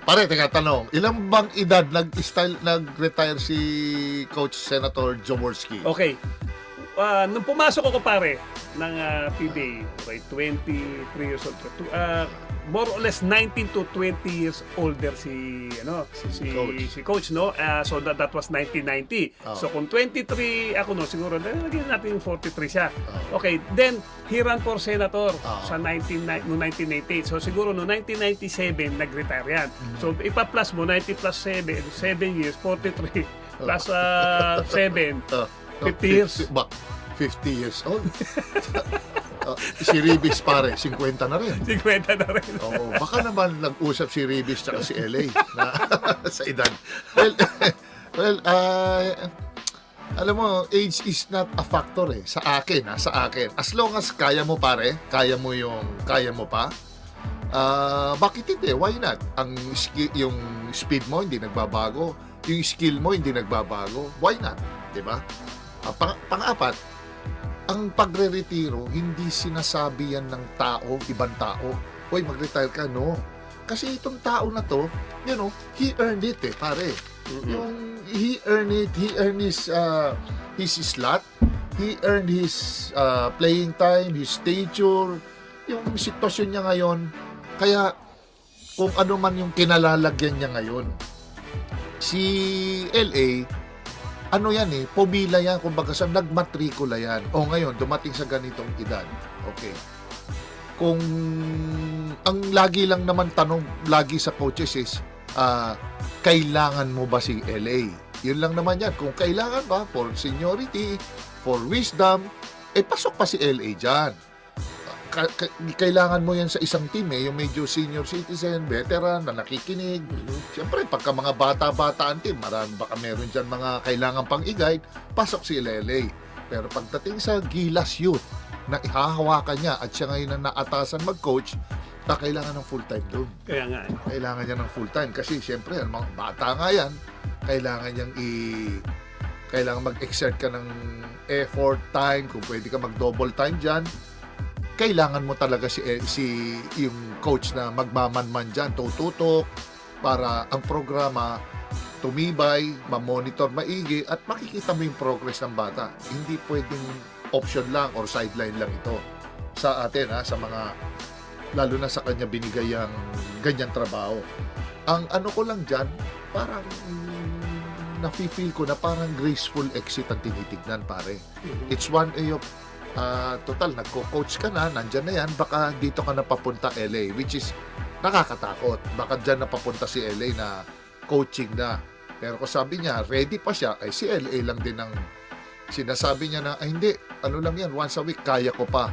Pare, teka, tanong. Ilang bang edad nag-retire si Coach Senator Jaworski? Okay. Nung pumasok ako pare ng PBA, okay, 23 years old. More or less 19 to 20 years older si coach, no? So that was 1990. Oh. So kung 23 ako, no, siguro lagyan natin yung 43 siya. Okay, then he ran for senator sa 1998. So siguro no 1997 nag-retire yan. So ipa-plus mo 90 plus 7 years, 43 plus 7 50 years. 50 years old. Si Ribis pare, 50 na rin. 50 na rin. Oo, baka naman nag-usap si Ribis tsaka si LA na, sa edad. Well, alam mo, age is not a factor sa akin, sa akin. As long as kaya mo pare, kaya mo pa, bakit hindi? Why not? Yung speed mo hindi nagbabago, yung skill mo hindi nagbabago. Why not? Diba? Pang-apat, ang pagre-retiro, hindi sinasabi yan ng tao, ibang tao, hoy, mag-retire ka, no? Kasi itong tao na to, he earned it, pare. Yung, he earned his slot, he earned his playing time, his stature, yung sitwasyon niya ngayon. Kaya, kung ano man yung kinalalagyan niya ngayon, si LA, pumila yan, kumbaga sa nagmatrikula yan. O ngayon, dumating sa ganitong edad. Okay. Kung ang lagi lang naman tanong, lagi sa coaches is, kailangan mo ba si LA? Yun lang naman yan. Kung kailangan ba, for seniority, for wisdom, pasok pa si LA dyan. Kailangan mo yan sa isang team yung medyo senior citizen, veteran na nakikinig. Siyempre, pagka mga bata-bataan team, baka meron dyan mga kailangan pang i-guide, pasok si LA. Pero pagdating sa Gilas Youth, na ihahawakan niya at siya ngayon na naatasan mag-coach, kailangan ng full-time doon. Kaya nga. Kailangan niya ng full-time kasi siyempre, mga bata nga yan, kailangan niyang kailangan mag-exert ka ng effort, time, kung pwede ka mag-double time dyan, kailangan mo talaga si yung coach na magmamanman dyan, tututok, para ang programa tumibay, ma-monitor maigi, at makikita mo yung progress ng bata. Hindi pwedeng option lang or sideline lang ito sa atin, sa mga, lalo na sa kanya binigay ang ganyang trabaho. Ang ano ko lang dyan, parang nafe-feel ko na parang graceful exit ang tinitignan, pare. It's one way of total, nagko-coach ka na, nandyan na yan, baka dito ka na papunta LA, which is nakakatakot. Baka dyan na papunta si LA na coaching na. Pero kung sabi niya, ready pa siya, si LA lang din ang sinasabi niya na, hindi, ano lang yan, once a week, kaya ko pa.